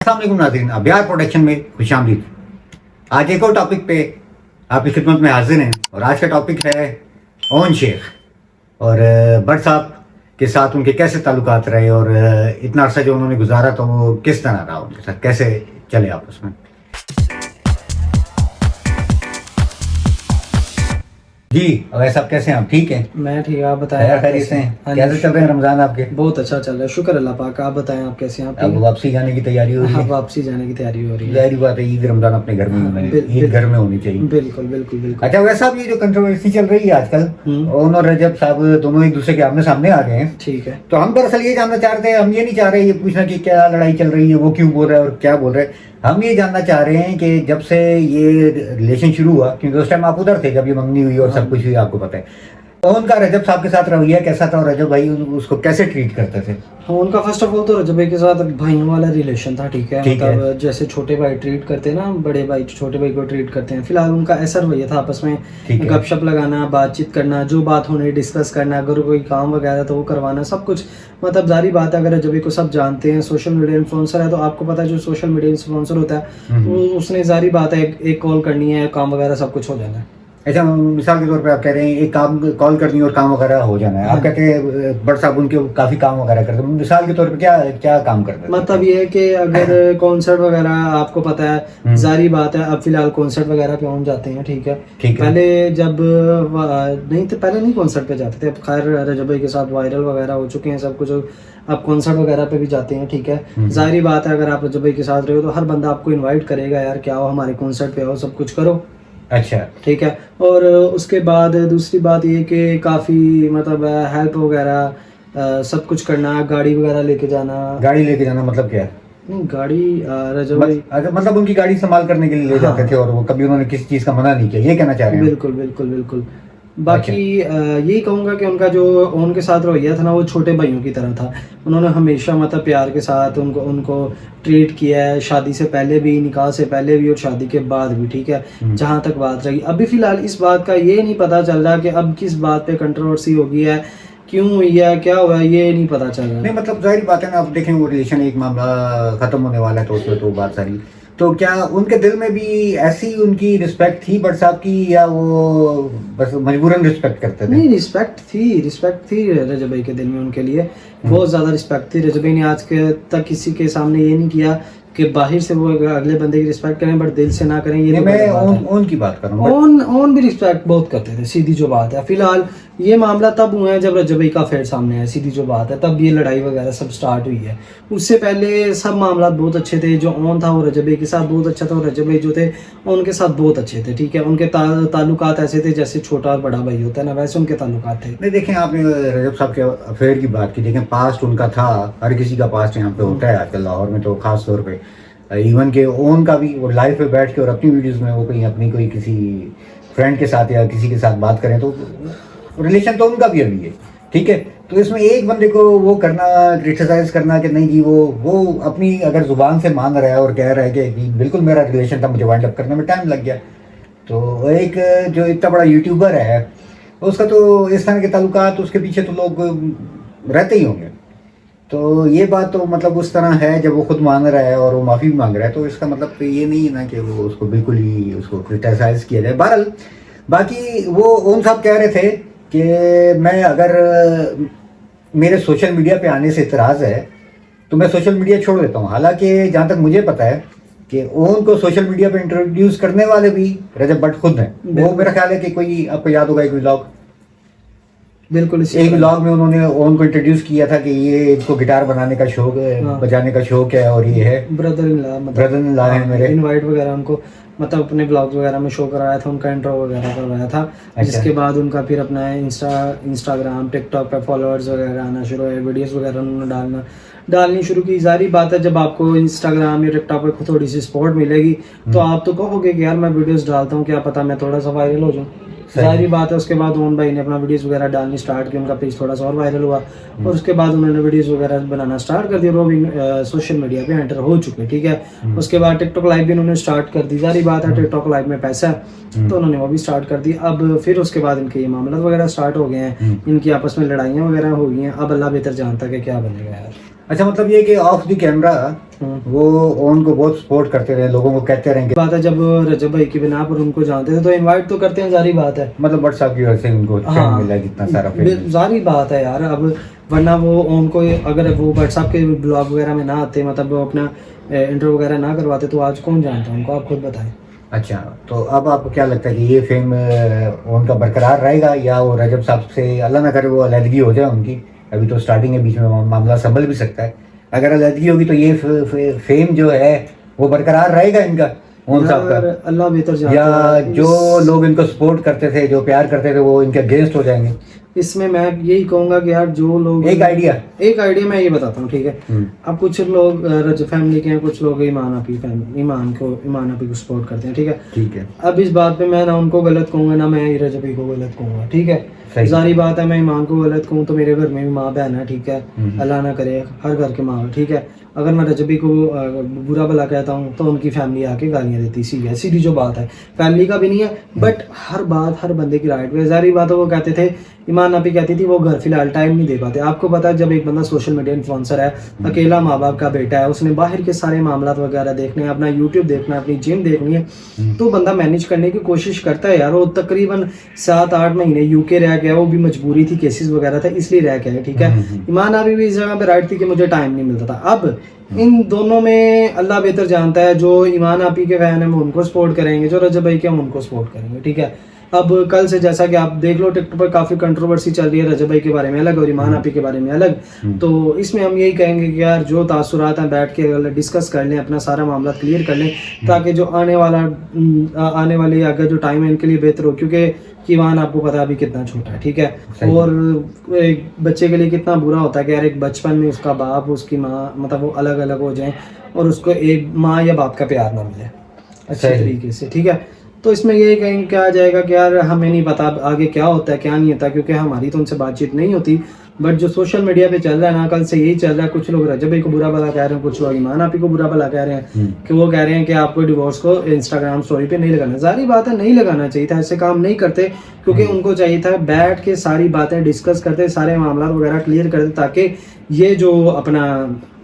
अस्सलाम वालेकुम नाज़रीन, अबियार प्रोडक्शन में खुशामदीद। आज एक और टॉपिक पे आपकी खिदमत में हाजिर हैं और आज का टॉपिक है ओन शेख और भट्ट साहब के साथ उनके कैसे ताल्लुकात रहे और इतना अर्सा जो उन्होंने गुजारा तो वो किस तरह रहा उनके साथ, कैसे चले आपस में। जी अवैस साहब कैसे हैं आप? ठीक हैं? मैं ठीक, आप बताएं। खैरियत से हैं? हाँ कैसे जी, चल रहे हैं रमजान आपके? बहुत अच्छा चल रहा है, शुक्र अल्लाह पाक का। आप बताएं, आप कैसे हैं? आप अब वापसी जाने की तैयारी हो रही हाँ, है? वापसी जाने की तैयारी हो रही है। जाहिर बात है, ईद रमजान अपने घर में होना है, ईद घर में होनी चाहिए। बिल्कुल बिल्कुल बिल्कुल। अच्छा वैसा अब ये जो कंट्रोवर्सी चल रही है आजकल, ओन और रजब साहब दोनों एक दूसरे के आमने सामने आ गए हैं, ठीक है। तो हम दरअसल ये जानना चाह रहे हैं, हम ये नहीं चाह रहे ये पूछना कि क्या लड़ाई चल रही है, वो क्यों बोल रहा है और क्या बोल रहे हैं। हम ये जानना चाह रहे हैं कि जब से ये रिलेशन शुरू हुआ, क्योंकि उस टाइम आप उधर थे जब ये मंगनी हुई और सब कुछ हुई, आपको पता है, तो उनका रजब साहब के साथ रवैया कैसा था और रजब भाई उसको कैसे ट्रीट करते थे? हाँ, उनका फर्स्ट ऑफ ऑल तो रजब भाई के साथ भाइयों वाला रिलेशन था, ठीक है। ठीक है। मतलब जैसे छोटे भाई ट्रीट करते हैं ना, बड़े भाई छोटे भाई को ट्रीट करते हैं, फिलहाल उनका ऐसा रवैया था आपस में, ठीक है। गपशप लगाना, बातचीत करना, जो बात होने डिस्कस करना, अगर कोई काम वगैरह तो वो करवाना, सब कुछ। मतलब जारी बात है, अगर रजब भाई को सब जानते हैं, सोशल मीडिया इन्फ्लुएंसर है, तो आपको पता है जो सोशल मीडिया इन्फ्लुएंसर होता है वो उसने जारी बात है एक कॉल करनी है, काम वगैरह सब कुछ हो जाना है। अच्छा मिसाल के तौर पे आप कह रहे हैं एक काम कॉल करनी है और काम वगैरह हो जाना है, आप कहते हैं भट्ट साहब उनके काफी काम वगैरह करते हैं, मिसाल के तौर पे क्या क्या काम करते हैं? मतलब ये है कि अगर कॉन्सर्ट वगैरह आपको पता है, जारी बात है, अब फिलहाल कॉन्सर्ट वगैरह पे हम जाते हैं, ठीक है। पहले जब नहीं थे, पहले नहीं कॉन्सर्ट पे जाते थे, अब खैर रजब भाई के साथ वायरल वगैरह हो चुके हैं सब कुछ, अब कॉन्सर्ट वगैरह पे भी जाते हैं, ठीक है। जारी बात है, अगर आप रजब भाई के साथ रहे हो तो हर बंदा आपको इन्वाइट करेगा, यार क्या हो हमारे कॉन्सर्ट पे आओ, सब कुछ करो। अच्छा ठीक है। और उसके बाद दूसरी बात ये कि काफ़ी मतलब हेल्प वगैरह सब कुछ करना, गाड़ी वगैरह लेके जाना। गाड़ी लेके जाना मतलब क्या है? नहीं, गाड़ी रजब भाई मतलब उनकी गाड़ी संभाल करने के लिए ले जाते थे और वो कभी उन्होंने किसी चीज का मना नहीं किया, ये कहना चाह रहे हैं? बिल्कुल बिल्कुल बिल्कुल। बाकी यही कहूँगा कि उनका जो उनके साथ रवैया था ना, वो छोटे भाइयों की तरह था। उन्होंने हमेशा मतलब प्यार के साथ उनको ट्रीट किया है, शादी से पहले भी, निकाह से पहले भी और शादी के बाद भी, ठीक है। जहाँ तक बात रही, अभी फिलहाल इस बात का ये नहीं पता चल रहा कि अब किस बात पे कंट्रोवर्सी हो गई है, क्यों हुई है, क्या हुआ है, ये नहीं पता चल रहा। नहीं मतलब जाहिर बात है ना, आप देखें वो रिलेशन एक मामला खत्म होने वाला है तो उसमें तो बात सारी, तो क्या उनके दिल में भी ऐसी उनकी रिस्पेक्ट थी भट्ट साहब की, या वो बस मजबूरन रिस्पेक्ट करते थे? नहीं, रिस्पेक्ट थी रजब भाई के दिल में उनके लिए, बहुत ज़्यादा रिस्पेक्ट थी। रजब भाई ने आज के तक किसी के सामने ये नहीं किया कि बाहर से वो अगले बंदे की रिस्पेक्ट करें बट दिल से ना करें, ये तो मैं ओन की बात कर रहा हूं। ओन भी रिस्पेक्ट बहुत करते थे, सीधी जो बात है। फिलहाल ये मामला तब हुआ है जब रजब भाई का अफेयर सामने है, सीधी जो बात है, तब ये लड़ाई वगैरह सब स्टार्ट हुई है। उससे पहले सब मामला बहुत अच्छे थे, जो ओन था वो रजब भाई के साथ बहुत अच्छा था, और रजब भाई जो थे उनके साथ बहुत अच्छे थे, ठीक है। उनके ताल्लुकात ऐसे थे जैसे छोटा और बड़ा भाई होता है ना, वैसे उनके ताल्लुकात थे। नहीं देखें, आपने रजब साहब के अफेयर की बात की, देखें पास्ट उनका था, हर किसी का पास्ट यहाँ पे होता है आजकल लाहौर में तो खास तौर पे, इवन के ओन का भी, वो लाइव पे बैठ के और अपनी वीडियोस में वो कहीं अपनी कोई किसी फ्रेंड के साथ या किसी के साथ बात करें तो रिलेशन तो उनका भी अभी है, ठीक है। तो इसमें एक बंदे को वो करना, क्रिटिसाइज करना कि नहीं जी वो अपनी अगर जुबान से मान रहा है और कह रहा है कि बिल्कुल मेरा रिलेशन था, मुझे वाइंड अप करने में टाइम लग गया, तो एक जो इतना बड़ा यूट्यूबर है उसका तो इस तरह के ताल्लुकात, उसके पीछे तो लोग रहते ही होंगे। तो ये बात तो मतलब उस तरह है, जब वो खुद मांग रहा है और वो माफ़ी भी मांग रहा है, तो इसका मतलब तो ये नहीं है ना कि वो उसको बिल्कुल ही उसको क्रिटिसाइज किया जाए। बहरहाल बाकी वो ओम साहब कह रहे थे कि मैं अगर मेरे सोशल मीडिया पे आने से इतराज़ है तो मैं सोशल मीडिया छोड़ देता हूँ। हालांकि जहाँ तक मुझे पता है कि ओम को सोशल मीडिया पे इंट्रोड्यूस करने वाले भी रजब भट्ट खुद हैं। वो मेरा ख्याल है कि कोई आपको याद होगा एक व्लॉग, बिल्कुल एक व्लॉग में उन्होंने ओन को इंट्रोड्यूस किया था कि ये इनको गिटार बनाने का शौक है, बजाने का शौक है, और ये है ब्रदर इन लॉ है मेरे। इनवाइट वगैरह उनको मतलब अपने ब्लॉग्स वगैरह में शो कराया था, उनका इंट्रो वगैरह करवाया था। जिसके बाद उनका फिर अपना इंस्टाग्राम टिकटॉक पे फॉलोअर्स वगैरह आना शुरू हुए, वीडियोस वगैरह उन्होंने डालनी शुरू की। जारी बात है, जब आपको इंस्टाग्राम या टिकटॉक पे थोड़ी सी सपोर्ट मिलेगी तो आप तो कहोगे कि यार मैं वीडियोस डालता हूँ, क्या पता मैं थोड़ा सा वायरल हो जाऊँ। जाहिर बात है, उसके बाद ओन भाई ने अपना वीडियोस वगैरह डालनी स्टार्ट की, उनका पेज थोड़ा सा और वायरल हुआ और उसके बाद उन्होंने वीडियोस वगैरह बनाना स्टार्ट कर दिया, वो भी सोशल मीडिया पे एंटर हो चुके, ठीक है। उसके बाद टिकटॉक लाइव भी उन्होंने स्टार्ट कर दी। जाहिर बात है, टिकटॉक लाइव में पैसा है तो उन्होंने वो भी स्टार्ट कर दी। अब फिर उसके बाद इनके ये मामला वगैरह स्टार्ट हो गए हैं, इनकी आपस में लड़ाइयाँ वगैरह हो गई हैं। अब अल्लाह बेहतर जानता है कि क्या बनेगा यार। अच्छा, मतलब ये कि ऑफ द कैमरा वो उनको बहुत सपोर्ट करते रहे, लोगों को कहते रहे कि बात है, जब रजब भाई की बिना पर उनको जानते थे तो इनवाइट तो करते हैं, जारी बात है। मतलब व्हाट्सएप की वजह से उनको चैन मिला है जितना सारा फेम। जारी बात है यार, अब वरना वो उनको अगर वो व्हाट्सएप के ब्लॉग वगैरह में ना आते, मतलब वो अपना इंटरव्यू वगैरह ना करवाते तो आज कौन जानता उनको, आप खुद बताएं। अच्छा, तो अब आपको क्या लगता है कि ये फेम उनका बरकरार रहेगा या वो रजब साहब से अल्लाह ना करे वो अलहदगी हो जाए उनकी? अभी तो स्टार्टिंग है, बीच में मामला संभल भी सकता है। अगर अलहदगी होगी तो ये फेम जो है वो बरकरार रहेगा इनका, उन साहब का? अल्लाह बेहतर जानता या है। जो लोग इनको सपोर्ट करते थे, जो प्यार करते थे, वो इनके अगेंस्ट हो जाएंगे? इसमें मैं यही कहूंगा कि यार जो लोग एक आइडिया मैं ये बताता हूँ, ठीक है। अब कुछ लोग रजब फैमिली के हैं, कुछ लोग ईमान आपी को सपोर्ट करते हैं, ठीक है। अब इस बात पे मैं ना उनको गलत कहूंगा ना मैं रजबी को गलत कहूंगा, ठीक है। जारी बात है, मैं ईमान को गलत कहूँ तो मेरे घर में भी माँ बहन है, ठीक है। अल्लाह ना करे, हर घर के माँ, ठीक है। अगर मैं रजबी को बुरा भला कहता हूँ तो उनकी फैमिली आके गालियाँ देती, सीधी जो बात है, फैमिली का भी नहीं है, बट हर बात हर बंदे की राइट पे। जारी बात है, वो कहते थे, ईमान नापी कहती थी वो घर फिलहाल टाइम नहीं दे पाते। आपको पता है, जब एक बंदा सोशल मीडिया इन्फ्लुएंसर है, अकेला माँ बाप का बेटा है, उसने बाहर के सारे मामला वगैरह देखने हैं, अपना यूट्यूब देखना है, अपनी जिम देखनी है, तो बंदा मैनेज करने की कोशिश करता है यार। वो तकरीबन 7-8 महीने यूके रह गया, वो भी मजबूरी थी, केसेस वगैरह थे इसलिए रह गया, ठीक है। ईमान नापी भी इस जगह पे राइट थी कि मुझे टाइम नहीं मिलता था। अब इन दोनों में अल्लाह बेहतर जानता है, जो ईमान आपी के फैन है वो उनको सपोर्ट करेंगे, जो रजब भाई के हम उनको सपोर्ट करेंगे, ठीक है। अब कल से जैसा कि आप देख लो टिकटॉक पर काफी कंट्रोवर्सी चल रही है, रजब भाई के बारे में अलग और ईमान आपी के बारे में अलग। तो इसमें हम यही कहेंगे कि यार जो तासुरात हैं बैठ के डिस्कस कर लें, अपना सारा मामला क्लियर कर लें, ताकि जो आने वाले आगे जो टाइम है इनके लिए बेहतर हो। क्योंकि ईमान आपको पता है अभी कितना छोटा है, ठीक है। और एक बच्चे के लिए कितना बुरा होता है कि यार एक बचपन में उसका बाप उसकी माँ मतलब वो अलग अलग हो जाए और उसको एक माँ या बाप का प्यार ना मिले अच्छे तरीके से, ठीक है। तो इसमें ये कहीं क्या आ जाएगा कि यार हमें नहीं पता आगे क्या होता है क्या नहीं होता, क्योंकि हमारी तो उनसे बातचीत नहीं होती। बट जो सोशल मीडिया पे चल रहा है ना, कल से यही चल रहा है, कुछ लोग रजब भाई को बुरा भला कह रहे हैं, कुछ लोग ईमान आपी को बुरा भला कह रहे हैं कि वो कह रहे हैं कि आपको डिवोर्स को इंस्टाग्राम स्टोरी पे नहीं लगाना। जारी बात है, नहीं लगाना चाहिए था, ऐसे काम नहीं करते, क्योंकि उनको चाहिए था बैठ के सारी बातें डिस्कस करते, सारे मामला वगैरह क्लियर करते, ताकि ये जो अपना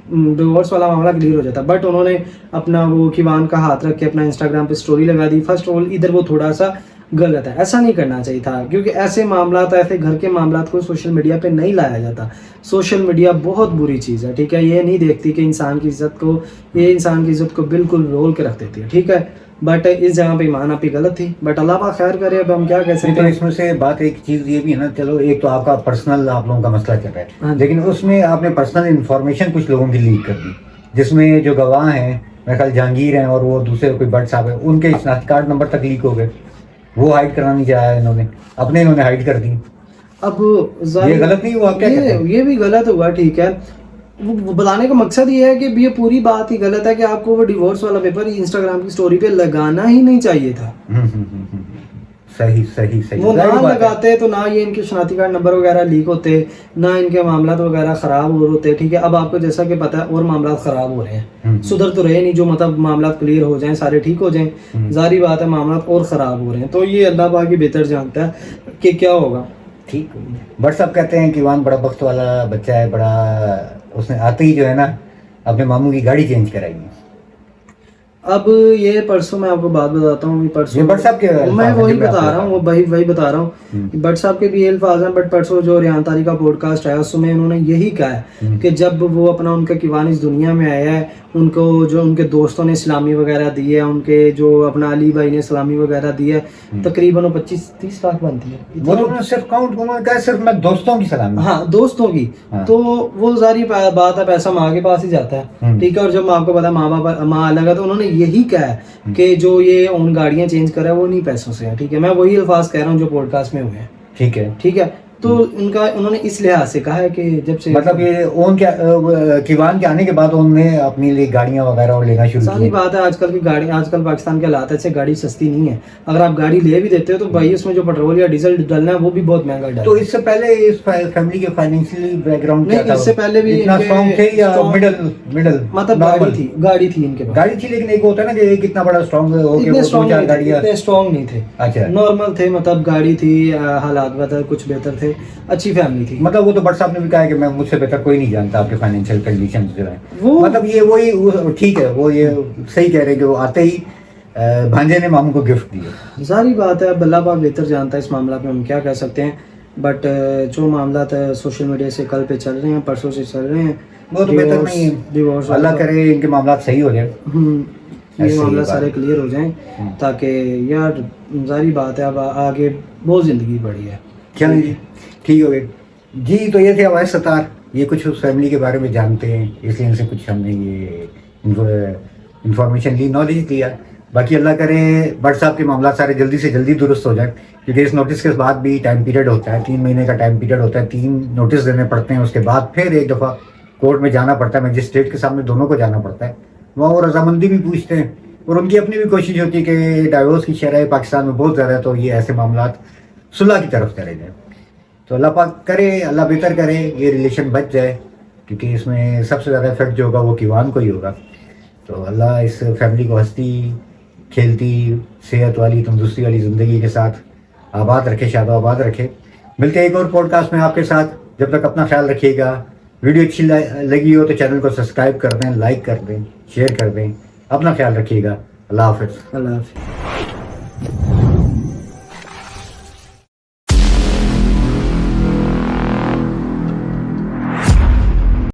डिवोर्स वाला मामला क्लियर हो जाता। बट उन्होंने अपना वो कीवान का हाथ रख के अपना इंस्टाग्राम पे स्टोरी लगा दी। फर्स्ट ऑफ ऑल इधर वो थोड़ा सा गलत है, ऐसा नहीं करना चाहिए था, क्योंकि ऐसे मामला ऐसे घर के मामला को सोशल मीडिया पे नहीं लाया जाता। सोशल मीडिया बहुत बुरी चीज़ है, ठीक है। ये नहीं देखती कि इंसान की इज्जत को बिल्कुल रोल के रख देती है, ठीक है। बट इस जगह पे ईमान आपी गलत थी, बट अल्लाह पाक खैर करे, अब हम क्या कह सकते हैं। इसमें से बात एक चीज ये भी है ना, चलो एक तो आपका पर्सनल आप लोगों का मसला चल रहा है, लेकिन उसमें आपने पर्सनल इन्फॉर्मेशन कुछ लोगों की लीक कर दी, जिसमें जो गवाह हैं मेरे ख्याल जहांगीर हैं और वो दूसरे कोई बट साहब है, उनके शनाख्ती कार्ड नंबर तक लीक हो गए। वो हाइड करना नहीं चाहा इन्होंने, इन्होंने हाइड कर दी। अब ये गलत नहीं हुआ क्या? ये भी गलत हुआ, ठीक है। वो बताने का मकसद ये है कि ये पूरी बात ही गलत है कि आपको वो डिवोर्स वाला पेपर इंस्टाग्राम की स्टोरी पे लगाना ही नहीं चाहिए था। सही वो ना लगाते तो ना ये इनके शनाख्ती कार्ड नंबर वगैरह लीक होते, ना इनके मामला वगैरह खराब हो होते, ठीक है। अब आपको जैसा कि पता है और मामला खराब हो रहे हैं, सुधर तो रहे नहीं, जो मतलब मामला क्लियर हो जाएं, सारे ठीक हो जाएं, जारी बात है मामला और खराब हो रहे हैं। तो ये अल्लाह पाक ही बेहतर जानता है कि क्या होगा, ठीक। बट सब कहते हैं कि ईमान बड़ा बख्त वाला बच्चा है, बड़ा उसने आते ही जो है ना अपने मामू की गाड़ी चेंज कराई। अब ये परसों मैं आपको बात बताता हूँ, परसों बट साहब के मैं वही बता रहा हूँ, वही बता रहा हूँ। बट साहब के भी ये अल्फाज हैं, बट परसों जो रेहान तारी का पॉडकास्ट है उसमें उन्होंने यही कहा है कि जब वो अपना उनका कीवान इस दुनिया में आया है, उनको जो उनके दोस्तों ने सलामी वगैरह दी है, उनके जो अपना अली भाई ने सलामी वगैरह दी है, तकरीबन 25-30 लाख बनती है। वो तो सिर्फ काउंट कहा, सिर्फ मैं दोस्तों की सलामी, हाँ दोस्तों की। तो वो सारी बात है, पैसा माँ के पास ही जाता है, ठीक है। और जब आपको पता माँ अलग है, तो उन्होंने यही कहा है कि जो ये उन गाड़ियां चेंज कर रहा है वो नहीं पैसों से है, ठीक है। मैं वही अल्फाज कह रहा हूँ जो पॉडकास्ट में हुए हैं, ठीक है। तो उन्होंने इस लिहाज से कहा है कि जब से मतलब ये ओन क्या कीवान के आने के बाद उन्होंने अपने लिए गाड़ियां वगैरह लेना शुरू की। सारी बात है, आजकल पाकिस्तान के हालात ऐसे, गाड़ी सस्ती नहीं है। अगर आप गाड़ी ले भी देते हो तो भाई उसमें जो पेट्रोल या डीजल डालना है वो भी बहुत महंगा डालना है। तो इससे पहले इस फैमिली के फाइनेंशियली बैकग्राउंड क्या था? इससे पहले भी इतना स्ट्रांग थे या मिडिल मतलब गाड़ी थी इनके पास, गाड़ी थी, लेकिन एक होता है ना कि कितना बड़ा स्ट्रांग हो के वो दो चार गाड़ियां, इतने स्ट्रांग नहीं थे, अच्छा नॉर्मल थे, मतलब गाड़ी थी, हालात कुछ बेहतर थे, अच्छी फैमिली थी। मतलब वो तो बट साहब ने भी कहा है कि मैं मुझसे बेहतर कोई नहीं जानता आपके फाइनेंशियल कंडीशन जो है, वो मतलब ये वही ठीक है, वो ये सही कह रहे हैं कि वो आते ही भांजे ने मामू को गिफ्ट दिया। सारी बात है, अब अल्लाह पाक बेहतर जानता है इस मामला में, हम क्या कह सकते हैं। बट जो मामला सोशल मीडिया से कल पे चल रहे हैं, परसों से चल रहे हैं, वो तो बेहतर नहीं है, डिवोर्स, अल्लाह करे इनके मामला सही हो जाए, ये ऐसी मामला बात सारे है। क्लियर हो जाएं, ताकि यार जारी बात है अब आगे बहुत ज़िंदगी बड़ी है। चलें जी, ठीक हो गए जी। तो ये थे अवैस सत्तार, ये कुछ उस फैमिली के बारे में जानते हैं, इसलिए इनसे कुछ हमने ये इंफॉर्मेशन ली, नॉलेज लिया। बाकी अल्लाह करे बट साहब के मामला सारे जल्दी से जल्दी दुरुस्त हो जाए, क्योंकि इस नोटिस के बाद भी टाइम पीरियड होता है, 3 महीने का टाइम पीरियड होता है, 3 नोटिस देने पड़ते हैं, उसके बाद फिर एक दफ़ा कोर्ट में जाना पड़ता है, मजिस्ट्रेट के सामने दोनों को जाना पड़ता है, वहाँ वो रजामंदी भी पूछते हैं, और उनकी अपनी भी कोशिश होती है कि डाइवोर्स की शरह पाकिस्तान में बहुत ज़्यादा है, तो ये ऐसे मामला सुलह की तरफ चले जाए। तो अल्लाह पाक करे, अल्लाह बेहतर करे, ये रिलेशन बच जाए, क्योंकि इसमें सबसे ज़्यादा इफेक्ट जो होगा वो किवान को ही होगा। तो अल्लाह इस फैमिली को हंसती खेलती सेहत वाली तंदुरुस्ती वाली ज़िंदगी के साथ आबाद रखे, शाद आबाद रखे। मिलते हैं एक और पॉडकास्ट में आपके साथ, जब तक अपना ख्याल रखिएगा। वीडियो अच्छी लगी हो तो चैनल को सब्सक्राइब कर दें, लाइक कर दें, शेयर कर दें। अपना ख्याल रखिएगा। अल्लाह हाफ़िज़। अल्लाह हाफ़िज़।